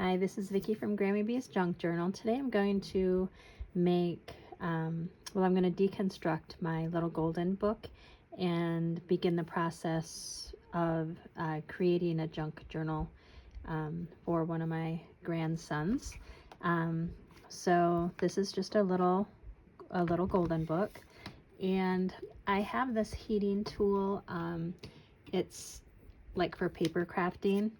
Hi, this is Vicki from Grammy Bee's Junk Journal. Today I'm going to make, I'm going to deconstruct my little golden book and begin the process of creating a junk journal for one of my grandsons. So this is just a little golden book, and I have this heating tool. It's like for paper crafting.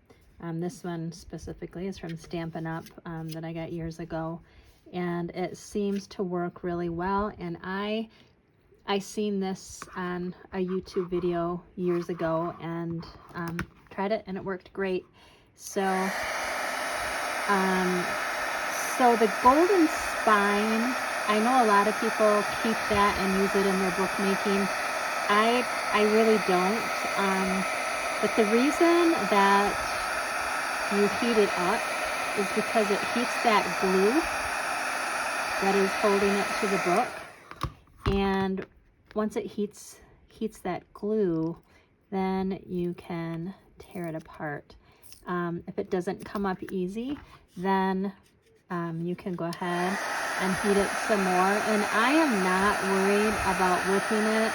This one specifically is from Stampin' Up! That I got years ago, and it seems to work really well. And I seen this on a YouTube video years ago and tried it, and it worked great. So the golden spine, I know a lot of people keep that and use it in their bookmaking. I really don't. But the reason that you heat it up is because it heats that glue that is holding it to the book, and once it heats that glue, then you can tear it apart. If it doesn't come up easy, then you can go ahead and heat it some more. And I am not worried about ripping it.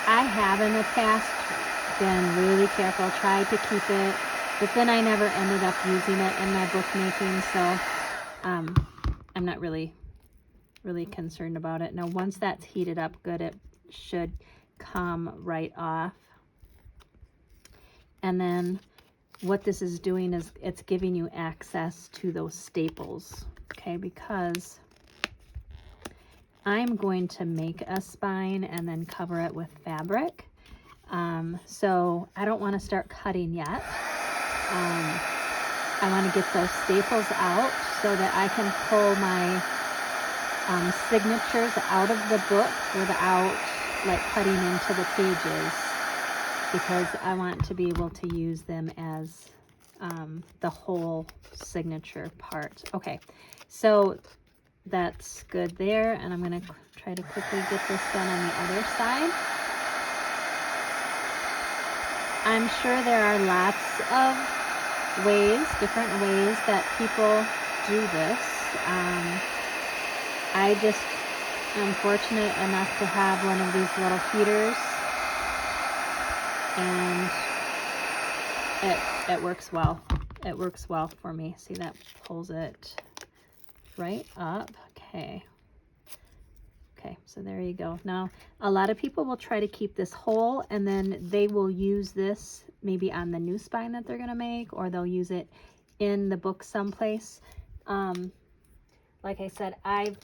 I have in the past been really careful, tried to keep it, but then I never ended up using it in my bookmaking, so I'm not really concerned about it. Now, once that's heated up good, it should come right off. And then what this is doing is it's giving you access to those staples, okay? Because I'm going to make a spine and then cover it with fabric. So I don't want to start cutting yet. I want to get those staples out so that I can pull my signatures out of the book without like cutting into the pages, because I want to be able to use them as the whole signature part. Okay, so that's good there, and I'm going to try to quickly get this done on the other side. I'm sure there are lots of different ways that people do this. I just am fortunate enough to have one of these little heaters, and it works well. It works well for me. See, that pulls it right up. Okay, so there you go. Now, a lot of people will try to keep this whole, and then they will use this maybe on the new spine that they're going to make, or they'll use it in the book someplace. Like I said, I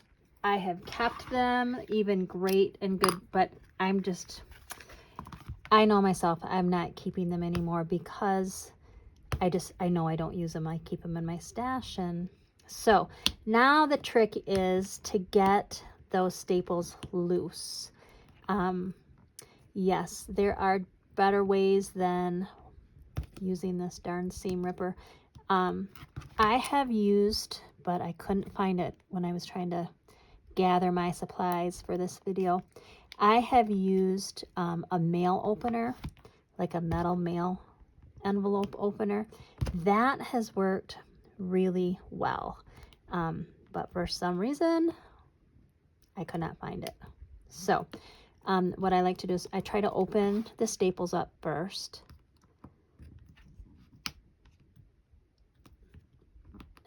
have kept them even great and good, but I know myself, I'm not keeping them anymore because I know I don't use them. I keep them in my stash. And so now the trick is to get those staples loose. Yes, there are better ways than using this darn seam ripper. I have used, but I couldn't find it when I was trying to gather my supplies for this video. I have used a mail opener, like a metal mail envelope opener. That has worked really well. But for some reason, I could not find it. So what I like to do is I try to open the staples up first.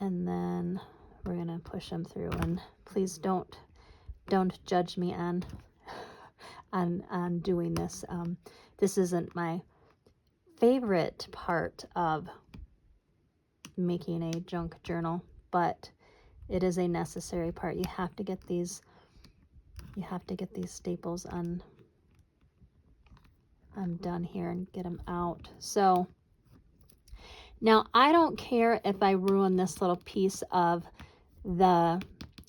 And then we're going to push them through. And please don't judge me on doing this. This isn't my favorite part of making a junk journal, but it is a necessary part. You have to get these staples undone here and get them out. So now I don't care if I ruin this little piece of the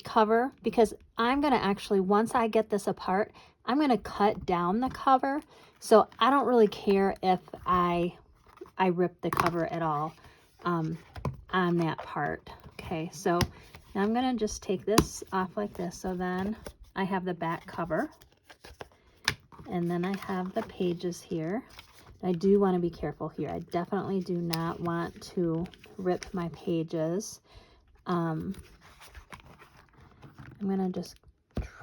cover, because I'm going to actually, once I get this apart, I'm going to cut down the cover. So I don't really care if I rip the cover at all on that part. Okay, so now I'm going to just take this off like this. So then I have the back cover, and then I have the pages here. I do want to be careful here. I definitely do not want to rip my pages. I'm going to just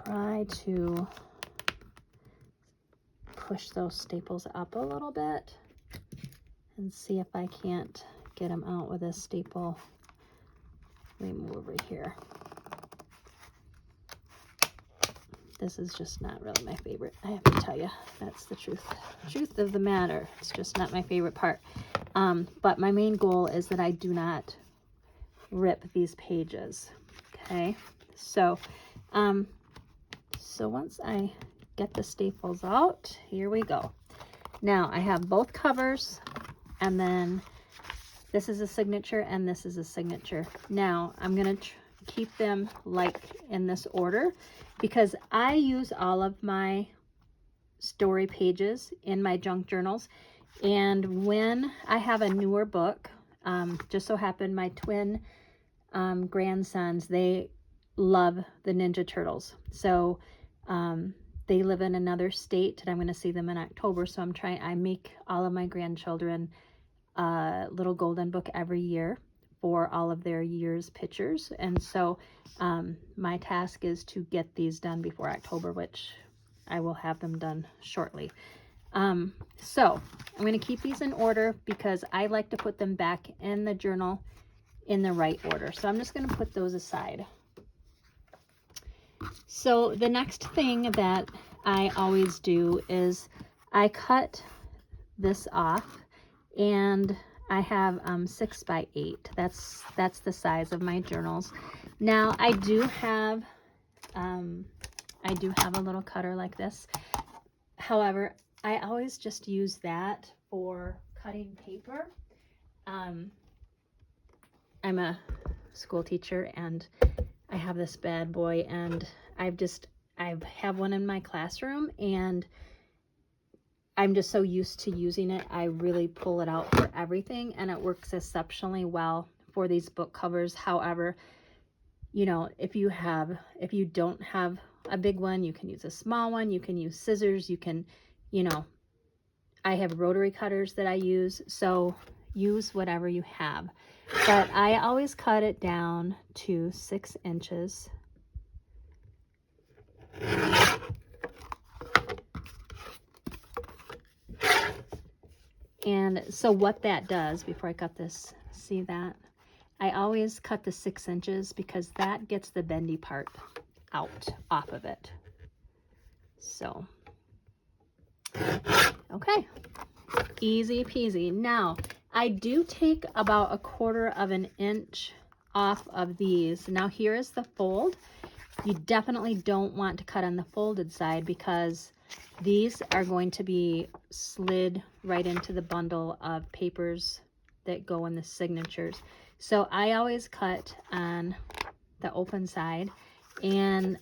try to push those staples up a little bit and see if I can't get them out with a staple remover here. This is just not really my favorite. I have to tell you, that's the truth of the matter. It's just not my favorite part. But my main goal is that I do not rip these pages. Okay, so once I get the staples out, here we go. Now I have both covers, and then this is a signature and this is a signature. Now I'm gonna keep them like in this order because I use all of my story pages in my junk journals, and when I have a newer book, just so happened my twin grandsons, they love the Ninja Turtles, so they live in another state and I'm going to see them in October, so I make all of my grandchildren a little golden book every year for all of their year's pictures, and so my task is to get these done before October, which I will have them done shortly. So I'm going to keep these in order because I like to put them back in the journal in the right order. So I'm just going to put those aside. So the next thing that I always do is I cut this off, and I have 6 by 8. That's the size of my journals. Now I do have a little cutter like this. However, I always just use that for cutting paper. I'm a school teacher and I have this bad boy, and I have one in my classroom, and I'm just so used to using it. I really pull it out for everything, and it works exceptionally well for these book covers. However, you know, if you don't have a big one, you can use a small one, you can use scissors, you can, you know, I have rotary cutters that I use, so use whatever you have. But I always cut it down to 6 inches. And so what that does, before I cut this, see that? I always cut the 6 inches because that gets the bendy part off of it. So, okay, easy peasy. Now, I do take about 1/4 inch off of these. Now here is the fold. You definitely don't want to cut on the folded side because these are going to be slid right into the bundle of papers that go in the signatures. So I always cut on the open side, and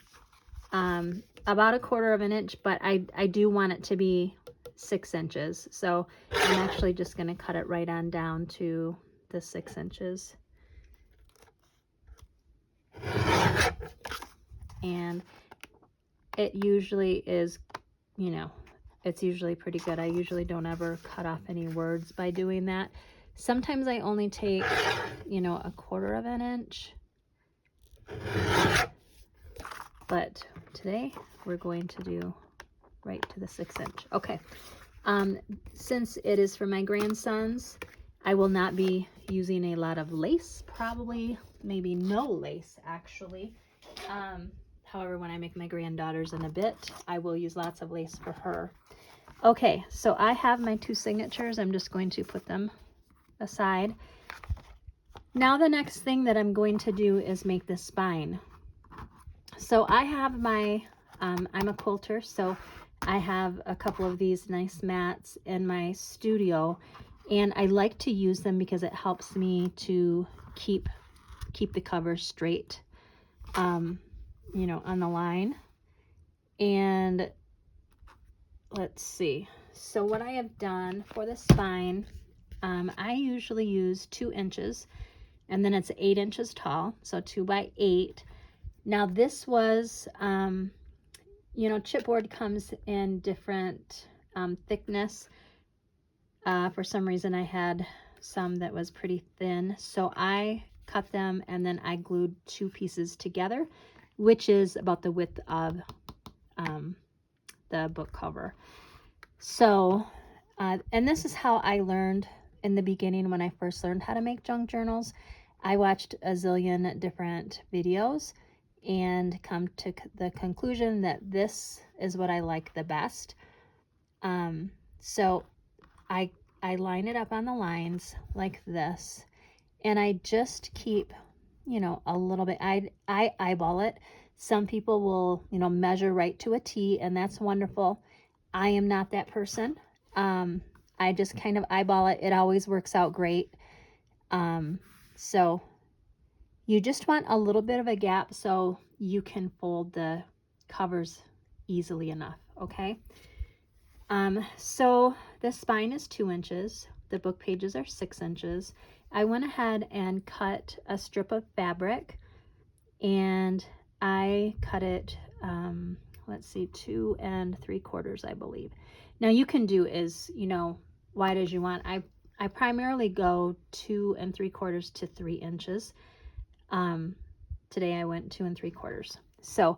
about 1/4 inch, but I do want it to be 6 inches. So I'm actually just going to cut it right on down to the 6 inches. And it usually is, you know, it's usually pretty good. I usually don't ever cut off any words by doing that. Sometimes I only take, you know, 1/4 inch. But today we're going to do right to the 6 inch. Okay. Since it is for my grandsons, I will not be using a lot of lace, probably maybe no lace actually. However, when I make my granddaughters in a bit, I will use lots of lace for her. Okay, so I have my 2 signatures. I'm just going to put them aside. Now the next thing that I'm going to do is make the spine. So I have my, I'm a quilter, so I have a couple of these nice mats in my studio, and I like to use them because it helps me to keep the cover straight, you know, on the line. And let's see. So what I have done for the spine, I usually use 2 inches, and then it's 8 inches tall, so 2 by 8. Now this was, you know, chipboard comes in different thickness. For some reason I had some that was pretty thin, so I cut them and then I glued 2 pieces together, which is about the width of the book cover. So, and this is how I learned in the beginning when I first learned how to make junk journals. I watched a zillion different videos and come to the conclusion that this is what I like the best. So I line it up on the lines like this, and I just keep, a little bit. I eyeball it. Some people will, measure right to a T, and that's wonderful. I am not that person. I just kind of eyeball it. It always works out great. So you just want a little bit of a gap so you can fold the covers easily enough, okay? So the spine is 2 inches. The book pages are 6 inches. I went ahead and cut a strip of fabric, and I cut it, let's see, 2 3/4, I believe. Now you can do as, wide as you want. I primarily go 2 3/4 to 3 inches. Today I went 2 3/4. So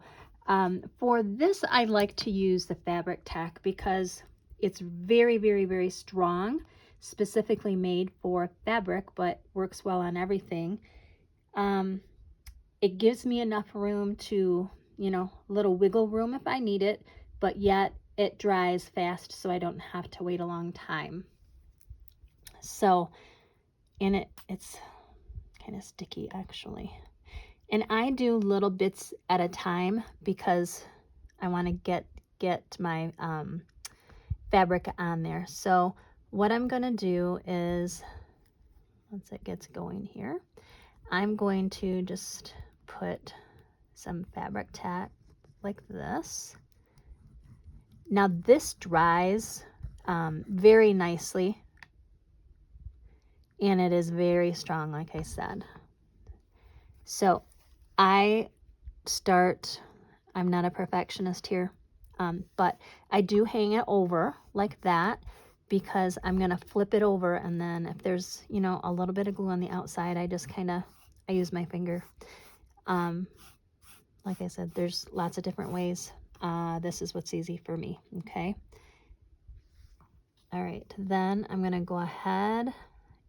for this, I like to use the fabric tack because it's very, very, very strong, specifically made for fabric, but works well on everything. It gives me enough room to, little wiggle room if I need it, but yet it dries fast so I don't have to wait a long time. So, and it's kind of sticky actually. And I do little bits at a time because I want to get my fabric on there. So what I'm going to do is, once it gets going here, I'm going to just put some fabric tack like this. Now this dries very nicely, and it is very strong, like I said. So I'm not a perfectionist here, but I do hang it over like that because I'm going to flip it over, and then if there's, a little bit of glue on the outside, I just I use my finger. Like I said, there's lots of different ways. This is what's easy for me, okay? All right, then I'm going to go ahead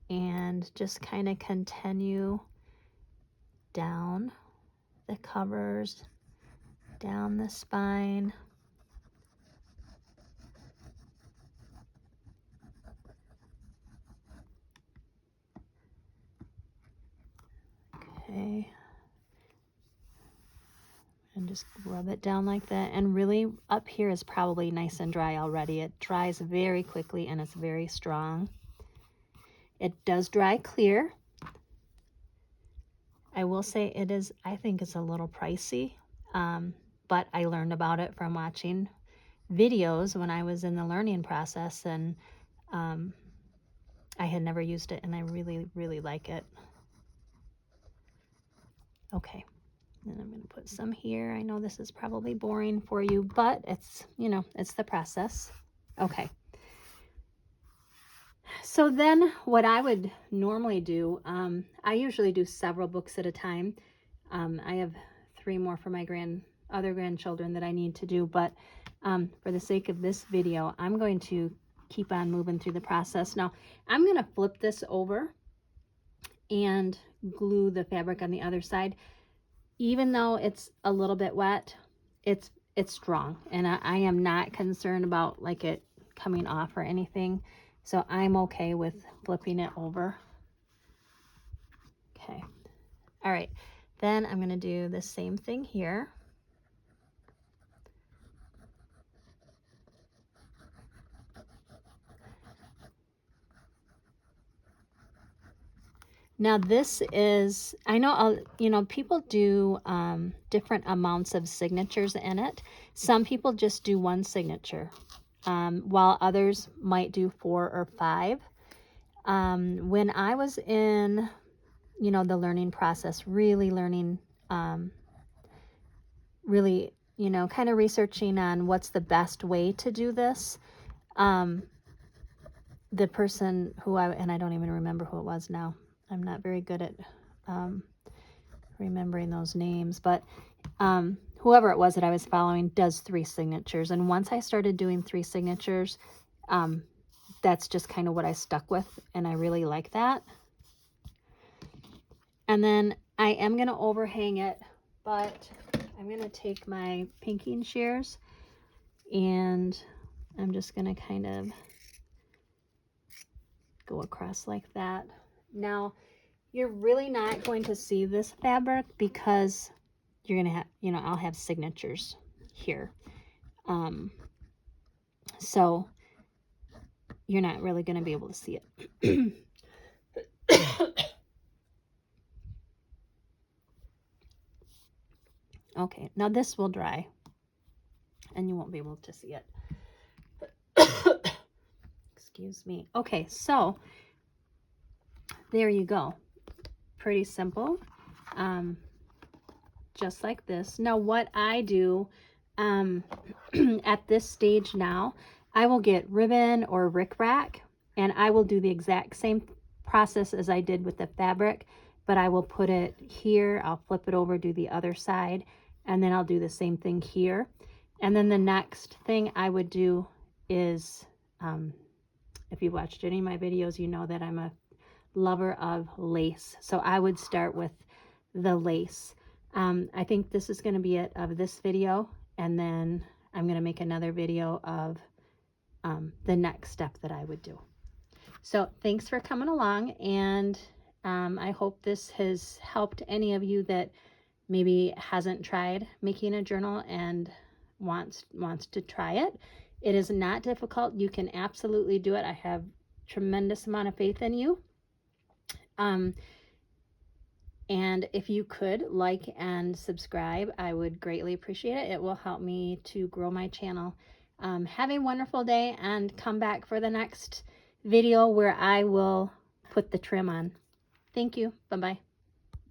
and just kind of continue down the covers, down the spine. Okay. And just rub it down like that. And really up here is probably nice and dry already. It dries very quickly and it's very strong. It does dry clear. I will say I think it's a little pricey, but I learned about it from watching videos when I was in the learning process, and I had never used it, and I really, really like it. Okay. And I'm going to put some here. I know this is probably boring for you, but it's, it's the process. Okay. So then what I would normally do, I usually do several books at a time. I have 3 more for my other grandchildren that I need to do, but for the sake of this video, I'm going to keep on moving through the process. Now, I'm going to flip this over and glue the fabric on the other side. Even though it's a little bit wet, it's strong, and I am not concerned about like it coming off or anything, so I'm okay with flipping it over. Okay, all right, then I'm going to do the same thing here. Now this is, I know, people do different amounts of signatures in it. Some people just do 1 signature, while others might do 4 or 5. When I was in, the learning process, really learning, really, kind of researching on what's the best way to do this, the person who and I don't even remember who it was now. I'm not very good at remembering those names, but whoever it was that I was following does 3 signatures. And once I started doing 3 signatures, that's just kind of what I stuck with, and I really like that. And then I am going to overhang it, but I'm going to take my pinking shears and I'm just going to kind of go across like that. Now, you're really not going to see this fabric because you're going to have, you know, I'll have signatures here. So you're not really going to be able to see it. Okay, now this will dry and you won't be able to see it. Excuse me. Okay, so there you go. Pretty simple. Just like this. Now what I do at this stage now, I will get ribbon or rickrack and I will do the exact same process as I did with the fabric, but I will put it here, I'll flip it over, do the other side, and then I'll do the same thing here. And then the next thing I would do is, if you watched any of my videos, you know that I'm a lover of lace. So I would start with the lace. I think this is going to be it of this video, and then I'm going to make another video of the next step that I would do. So thanks for coming along, and I hope this has helped any of you that maybe hasn't tried making a journal and wants to try it. It is not difficult. You can absolutely do it. I have tremendous amount of faith in you. And if you could like and subscribe, I would greatly appreciate it. It will help me to grow my channel. Have a wonderful day and come back for the next video where I will put the trim on. Thank you. Bye-bye.